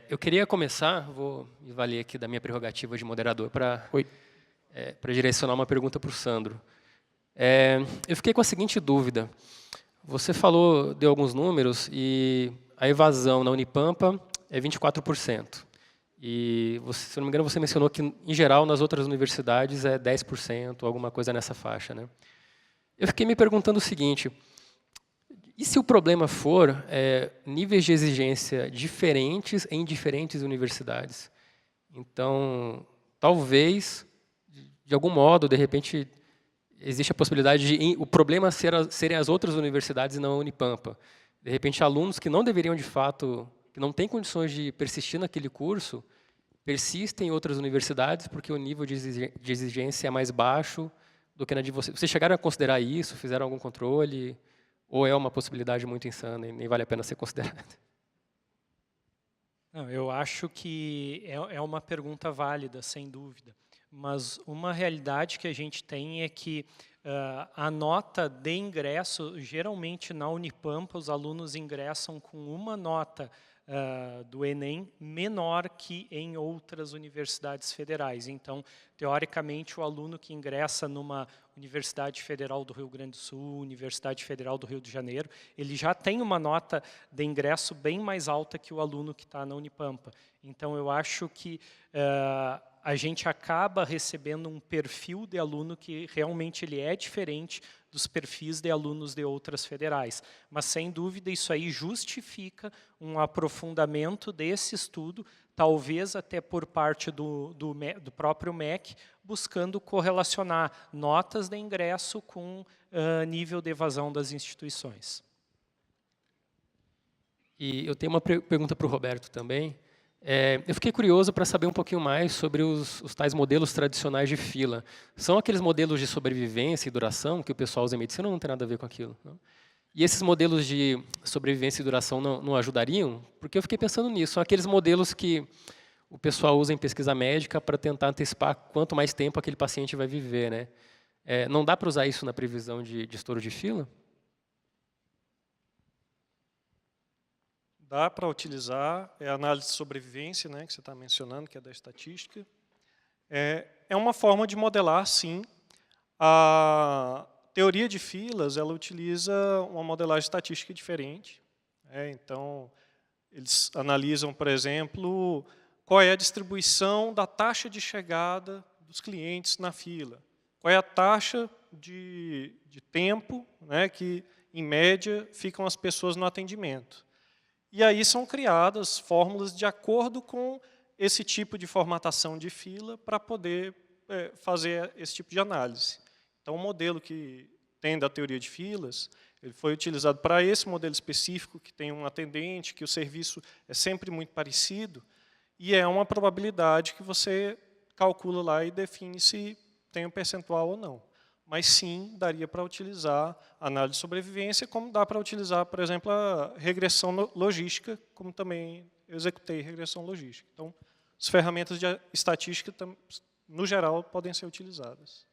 Eu queria começar, vou me valer aqui da minha prerrogativa de moderador para direcionar uma pergunta para o Sandro. Eu fiquei com a seguinte dúvida. Você falou, deu alguns números, e a evasão na Unipampa é 24%. E, se não me engano, você mencionou que, em geral, nas outras universidades é 10%, alguma coisa nessa faixa, né? Eu fiquei me perguntando o seguinte: e se o problema for níveis de exigência diferentes em diferentes universidades? Então, talvez, de algum modo, de repente, existe a possibilidade de o problema serem as outras universidades e não a Unipampa. De repente, alunos que não deveriam, de fato, que não têm condições de persistir naquele curso, persistem em outras universidades porque o nível de exigência é mais baixo do que na de vocês. Vocês chegaram a considerar isso? Fizeram algum controle? Ou é uma possibilidade muito insana e nem vale a pena ser considerada? Não, eu acho que é uma pergunta válida, sem dúvida. Mas uma realidade que a gente tem é que a nota de ingresso, geralmente na Unipampa, os alunos ingressam com uma nota do Enem menor que em outras universidades federais. Então, teoricamente, o aluno que ingressa numa Universidade Federal do Rio Grande do Sul, Universidade Federal do Rio de Janeiro, ele já tem uma nota de ingresso bem mais alta que o aluno que está na Unipampa. Então, eu acho que a gente acaba recebendo um perfil de aluno que realmente ele é diferente dos perfis de alunos de outras federais. Mas, sem dúvida, isso aí justifica um aprofundamento desse estudo, talvez até por parte do próprio MEC, buscando correlacionar notas de ingresso com nível de evasão das instituições. E eu tenho uma pergunta para o Roberto também. Eu fiquei curioso para saber um pouquinho mais sobre os tais modelos tradicionais de fila. São aqueles modelos de sobrevivência e duração que o pessoal usa em medicina ou não tem nada a ver com aquilo? Não? E esses modelos de sobrevivência e duração não ajudariam? Porque eu fiquei pensando nisso. São aqueles modelos que o pessoal usa em pesquisa médica para tentar antecipar quanto mais tempo aquele paciente vai viver, né? Não dá para usar isso na previsão de estouro de fila? Dá para utilizar, a análise de sobrevivência, né, que você está mencionando, que é da estatística. É uma forma de modelar, sim. A teoria de filas, ela utiliza uma modelagem estatística diferente. Então, eles analisam, por exemplo, qual é a distribuição da taxa de chegada dos clientes na fila. Qual é a taxa de tempo, né, que, em média, ficam as pessoas no atendimento. E aí são criadas fórmulas de acordo com esse tipo de formatação de fila para poder fazer esse tipo de análise. Então, o modelo que tem da teoria de filas, ele foi utilizado para esse modelo específico, que tem um atendente, que o serviço é sempre muito parecido, e é uma probabilidade que você calcula lá e define se tem um percentual ou não. Mas, sim, daria para utilizar a análise de sobrevivência, como dá para utilizar, por exemplo, a regressão logística, como também eu executei regressão logística. Então, as ferramentas de estatística, no geral, podem ser utilizadas.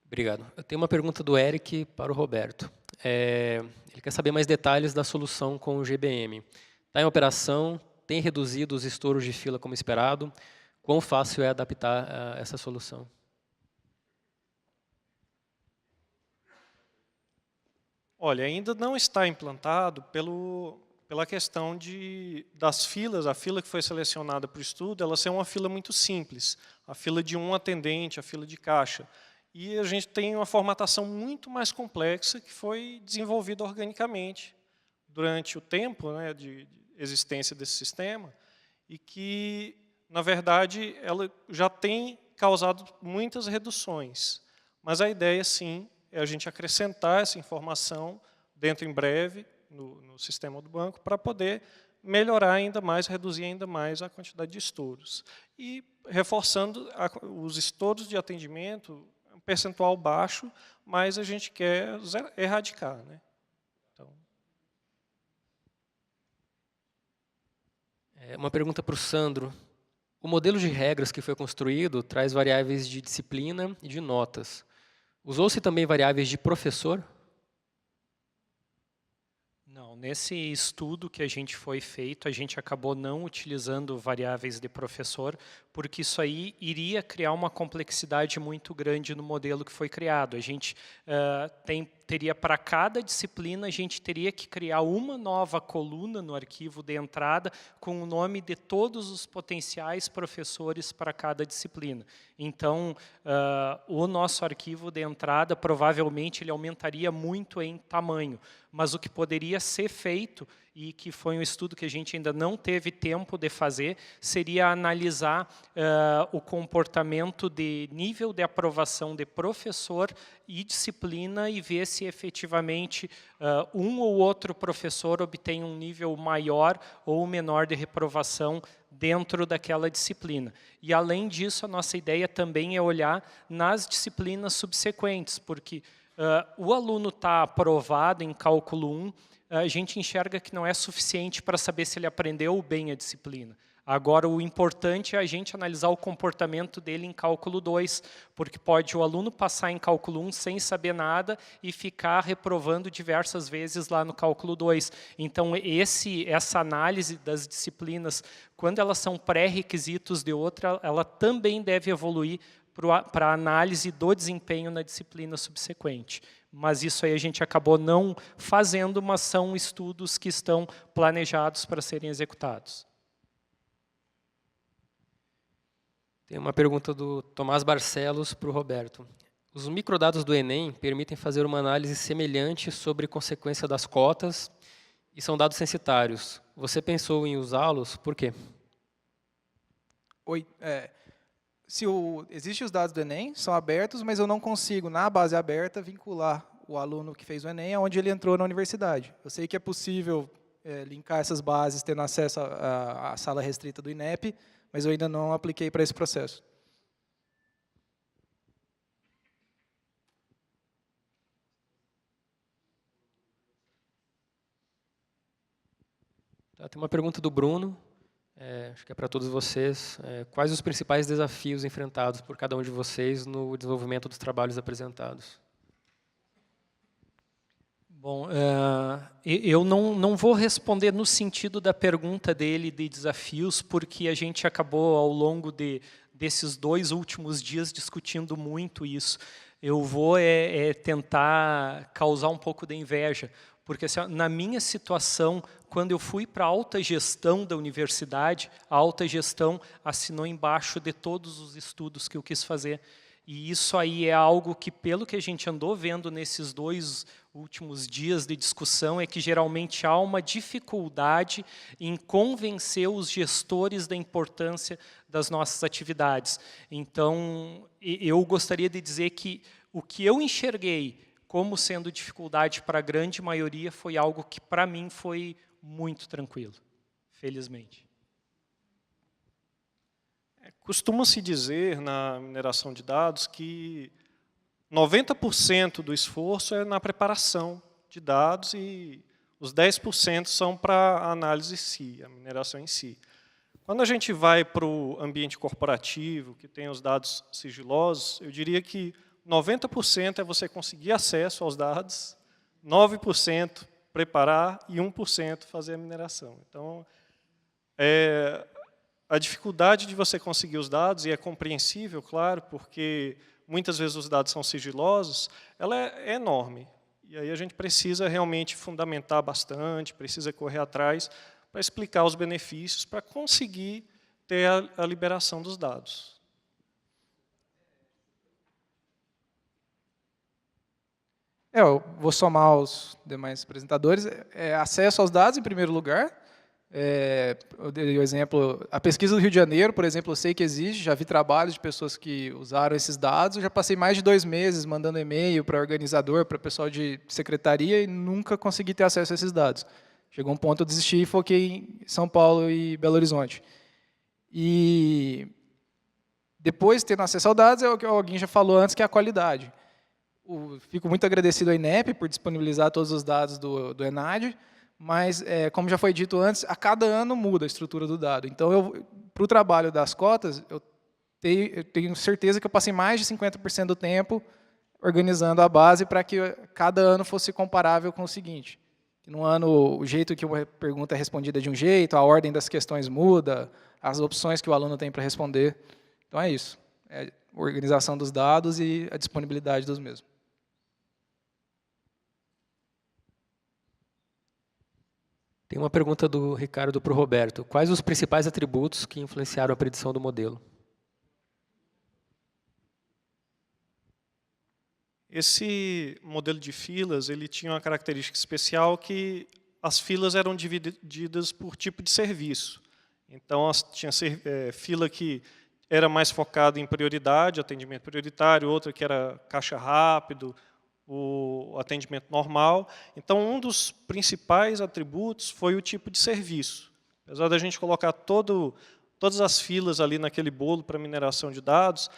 Obrigado. Eu tenho uma pergunta do Eric para o Roberto. Ele quer saber mais detalhes da solução com o GBM. Está em operação, tem reduzido os estouros de fila como esperado. Quão fácil é adaptar essa solução? Olha, ainda não está implantado pela questão das filas. A fila que foi selecionada para o estudo, ela ser uma fila muito simples. A fila de um atendente, a fila de caixa. E a gente tem uma formatação muito mais complexa que foi desenvolvida organicamente durante o tempo, né, de existência desse sistema e que, na verdade, ela já tem causado muitas reduções. Mas a ideia, sim, é a gente acrescentar essa informação dentro em breve no sistema do banco para poder melhorar ainda mais, reduzir ainda mais a quantidade de estouros. E reforçando os estouros de atendimento, um percentual baixo, mas a gente quer erradicar, né? Então. Uma pergunta para o Sandro. O modelo de regras que foi construído traz variáveis de disciplina e de notas. Usou-se também variáveis de professor? Não, nesse estudo que a gente foi feito, a gente acabou não utilizando variáveis de professor, porque isso aí iria criar uma complexidade muito grande no modelo que foi criado. A gente teria, para cada disciplina, a gente teria que criar uma nova coluna no arquivo de entrada com o nome de todos os potenciais professores para cada disciplina. Então, o nosso arquivo de entrada, provavelmente, ele aumentaria muito em tamanho, mas o que poderia ser feito, e que foi um estudo que a gente ainda não teve tempo de fazer, seria analisar o comportamento de nível de aprovação de professor e disciplina e ver se efetivamente um ou outro professor obtém um nível maior ou menor de reprovação dentro daquela disciplina. E, além disso, a nossa ideia também é olhar nas disciplinas subsequentes, porque o aluno está aprovado em cálculo 1, a gente enxerga que não é suficiente para saber se ele aprendeu bem a disciplina. Agora, o importante é a gente analisar o comportamento dele em cálculo 2, porque pode o aluno passar em cálculo 1 sem saber nada e ficar reprovando diversas vezes lá no cálculo 2. Então, essa análise das disciplinas, quando elas são pré-requisitos de outra, ela também deve evoluir para a análise do desempenho na disciplina subsequente. Mas isso aí a gente acabou não fazendo, mas são estudos que estão planejados para serem executados. Tem uma pergunta do Tomás Barcelos para o Roberto. Os microdados do Enem permitem fazer uma análise semelhante sobre consequência das cotas e são dados censitários. Você pensou em usá-los? Por quê? Oi. Existem os dados do Enem, são abertos, mas eu não consigo, na base aberta, vincular o aluno que fez o Enem aonde ele entrou na universidade. Eu sei que é possível linkar essas bases tendo acesso à sala restrita do INEP, mas eu ainda não apliquei para esse processo. Tá, tem uma pergunta do Bruno, acho que é para todos vocês. Quais os principais desafios enfrentados por cada um de vocês no desenvolvimento dos trabalhos apresentados? Bom, eu não vou responder no sentido da pergunta dele de desafios, porque a gente acabou, ao longo desses 2 últimos dias, discutindo muito isso. Eu vou tentar causar um pouco de inveja, porque assim, na minha situação, quando eu fui para a alta gestão da universidade, a alta gestão assinou embaixo de todos os estudos que eu quis fazer. E isso aí é algo que, pelo que a gente andou vendo nesses 2 últimos dias de discussão, é que geralmente há uma dificuldade em convencer os gestores da importância das nossas atividades. Então, eu gostaria de dizer que o que eu enxerguei como sendo dificuldade para a grande maioria foi algo que, para mim, foi muito tranquilo, felizmente. Costuma-se dizer na mineração de dados que 90% do esforço é na preparação de dados e os 10% são para a análise em si, a mineração em si. Quando a gente vai para o ambiente corporativo, que tem os dados sigilosos, eu diria que 90% é você conseguir acesso aos dados, 9% preparar e 1% fazer a mineração. Então, a dificuldade de você conseguir os dados, e é compreensível, claro, porque muitas vezes os dados são sigilosos, ela é enorme. E aí a gente precisa realmente fundamentar bastante, precisa correr atrás para explicar os benefícios, para conseguir ter a liberação dos dados. Eu vou somar os demais apresentadores. Acesso aos dados, em primeiro lugar. Eu dei o exemplo, a pesquisa do Rio de Janeiro, por exemplo, eu sei que existe, já vi trabalhos de pessoas que usaram esses dados, eu já passei mais de 2 meses mandando e-mail para organizador, para pessoal de secretaria e nunca consegui ter acesso a esses dados. Chegou um ponto eu desisti e foquei em São Paulo e Belo Horizonte. E depois, tendo acesso aos dados, é o que alguém já falou antes, que é a qualidade. Fico muito agradecido à INEP por disponibilizar todos os dados do ENAD, mas, como já foi dito antes, a cada ano muda a estrutura do dado. Então, para o trabalho das cotas, eu tenho certeza que eu passei mais de 50% do tempo organizando a base para que cada ano fosse comparável com o seguinte. que no ano o jeito que uma pergunta é respondida é de um jeito, a ordem das questões muda, as opções que o aluno tem para responder. Então é isso, é a organização dos dados e a disponibilidade dos mesmos. Tem uma pergunta do Ricardo para o Roberto. Quais os principais atributos que influenciaram a predição do modelo? Esse modelo de filas, ele tinha uma característica especial que as filas eram divididas por tipo de serviço. Então, tinha fila que era mais focada em prioridade, atendimento prioritário, outra que era caixa rápido, o atendimento normal. Então, um dos principais atributos foi o tipo de serviço. Apesar da gente colocar todas as filas ali naquele bolo para mineração de dados,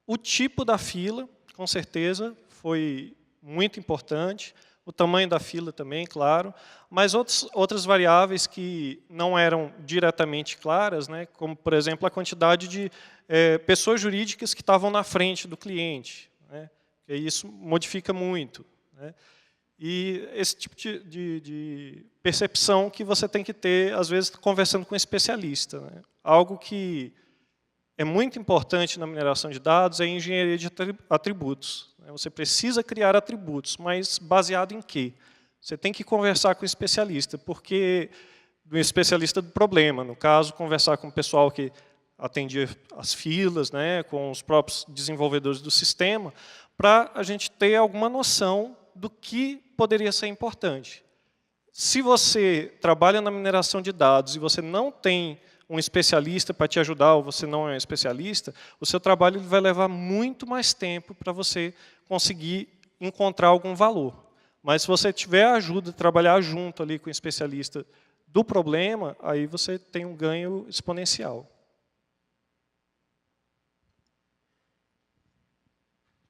o tipo da fila, com certeza, foi muito importante. O tamanho da fila também, claro. Mas outras variáveis que não eram diretamente claras, né, como, por exemplo, a quantidade de pessoas jurídicas que estavam na frente do cliente, né? E isso modifica muito, né? E esse tipo de percepção que você tem que ter, às vezes, conversando com um especialista, né? Algo que é muito importante na mineração de dados é a engenharia de atributos. Você precisa criar atributos, mas baseado em quê? Você tem que conversar com o especialista, porque do especialista do problema, no caso, conversar com o pessoal que atendia as filas, né, com os próprios desenvolvedores do sistema, para a gente ter alguma noção do que poderia ser importante. Se você trabalha na mineração de dados e você não tem um especialista para te ajudar, ou você não é um especialista, o seu trabalho vai levar muito mais tempo para você conseguir encontrar algum valor. Mas se você tiver ajuda, trabalhar junto ali com o especialista do problema, aí você tem um ganho exponencial.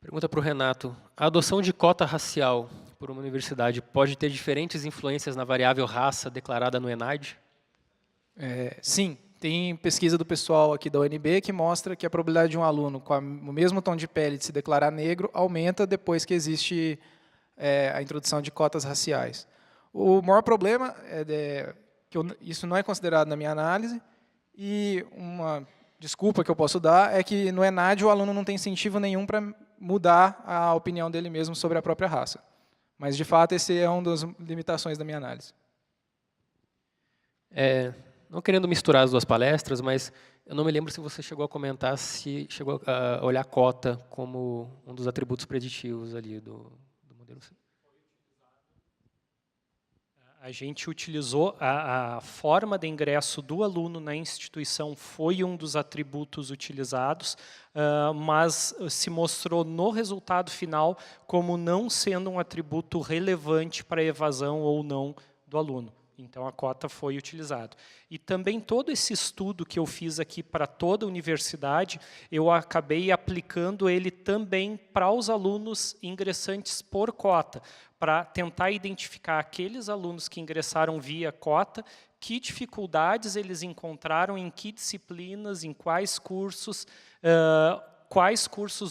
Pergunta para o Renato. A adoção de cota racial por uma universidade pode ter diferentes influências na variável raça declarada no ENAD? Sim, tem pesquisa do pessoal aqui da UNB que mostra que a probabilidade de um aluno com o mesmo tom de pele de se declarar negro aumenta depois que existe a introdução de cotas raciais. O maior problema é que isso não é considerado na minha análise, e uma desculpa que eu posso dar é que no ENAD o aluno não tem incentivo nenhum para mudar a opinião dele mesmo sobre a própria raça. Mas, de fato, esse é uma das limitações da minha análise. Não querendo misturar as duas palestras, mas eu não me lembro se você chegou a comentar se chegou a olhar a cota como um dos atributos preditivos ali do modelo. A gente utilizou a forma de ingresso do aluno na instituição, foi um dos atributos utilizados, mas se mostrou no resultado final como não sendo um atributo relevante para a evasão ou não do aluno. Então, a cota foi utilizada. E também todo esse estudo que eu fiz aqui para toda a universidade, eu acabei aplicando ele também para os alunos ingressantes por cota, para tentar identificar aqueles alunos que ingressaram via cota, que dificuldades eles encontraram, em que disciplinas, em quais cursos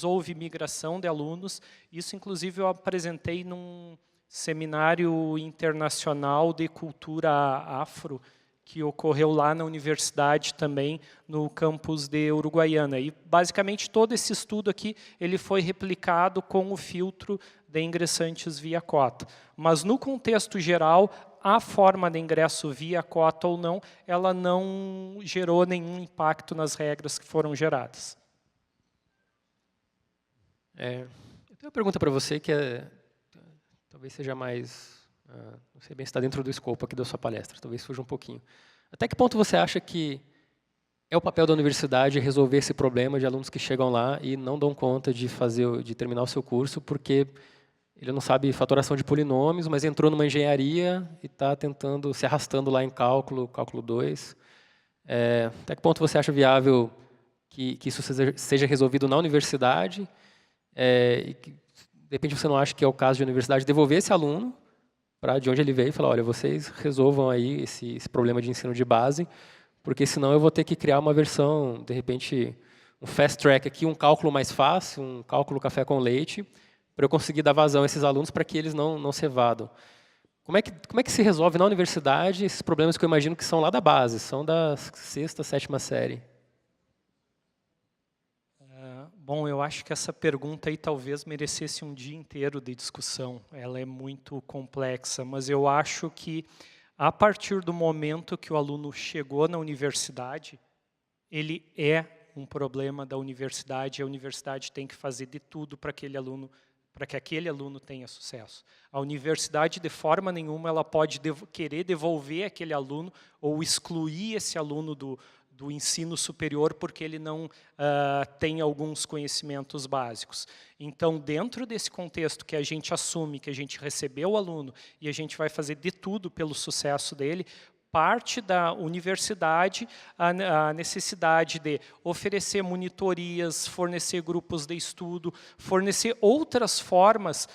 houve migração de alunos. Isso, inclusive, eu apresentei num seminário internacional de cultura afro, que ocorreu lá na universidade também, no campus de Uruguaiana. E, basicamente, todo esse estudo aqui ele foi replicado com o filtro de ingressantes via cota. Mas, no contexto geral, a forma de ingresso via cota ou não, ela não gerou nenhum impacto nas regras que foram geradas. Eu tenho uma pergunta para você que talvez seja mais, não sei bem se está dentro do escopo aqui da sua palestra, talvez fuja um pouquinho. Até que ponto você acha que é o papel da universidade resolver esse problema de alunos que chegam lá e não dão conta de terminar o seu curso porque ele não sabe fatoração de polinômios, mas entrou numa engenharia e está tentando, se arrastando lá em cálculo 2. Até que ponto você acha viável que isso seja resolvido na universidade e que, de repente, você não acha que é o caso de a universidade devolver esse aluno para de onde ele veio e falar, olha, vocês resolvam aí esse problema de ensino de base, porque senão eu vou ter que criar uma versão, de repente, um fast track aqui, um cálculo mais fácil, um cálculo café com leite, para eu conseguir dar vazão a esses alunos para que eles não se evadam. Como é que se resolve na universidade esses problemas que eu imagino que são lá da base, são da 6ª, 7ª série? Bom, eu acho que essa pergunta aí talvez merecesse um dia inteiro de discussão. Ela é muito complexa, mas eu acho que a partir do momento que o aluno chegou na universidade, ele é um problema da universidade, e a universidade tem que fazer de tudo para que aquele aluno tenha sucesso. A universidade, de forma nenhuma, ela pode querer devolver aquele aluno ou excluir esse aluno do ensino superior porque ele não tem alguns conhecimentos básicos. Então, dentro desse contexto que a gente assume que a gente recebeu o aluno e a gente vai fazer de tudo pelo sucesso dele, parte da universidade a necessidade de oferecer monitorias, fornecer grupos de estudo, fornecer outras formas,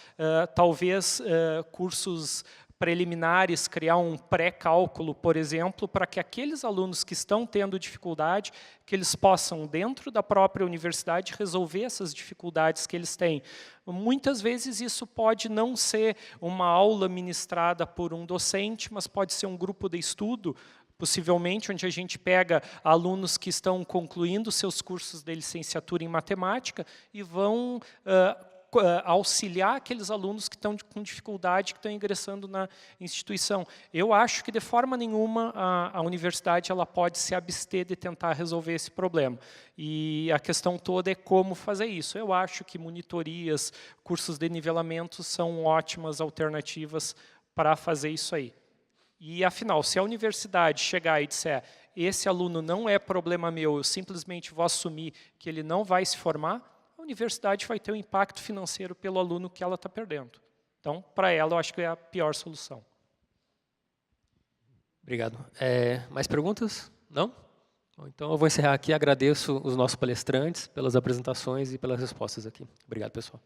talvez cursos preliminares, criar um pré-cálculo, por exemplo, para que aqueles alunos que estão tendo dificuldade, que eles possam, dentro da própria universidade, resolver essas dificuldades que eles têm. Muitas vezes isso pode não ser uma aula ministrada por um docente, mas pode ser um grupo de estudo, possivelmente, onde a gente pega alunos que estão concluindo seus cursos de licenciatura em matemática e vão auxiliar aqueles alunos que estão com dificuldade, que estão ingressando na instituição. Eu acho que, de forma nenhuma, a universidade ela pode se abster de tentar resolver esse problema. E a questão toda é como fazer isso. Eu acho que monitorias, cursos de nivelamento são ótimas alternativas para fazer isso aí. E, afinal, se a universidade chegar e disser esse aluno não é problema meu, eu simplesmente vou assumir que ele não vai se formar, a universidade vai ter um impacto financeiro pelo aluno que ela está perdendo. Então, para ela, eu acho que é a pior solução. Obrigado. Mais perguntas? Não? Bom, então, eu vou encerrar aqui. Agradeço os nossos palestrantes pelas apresentações e pelas respostas aqui. Obrigado, pessoal.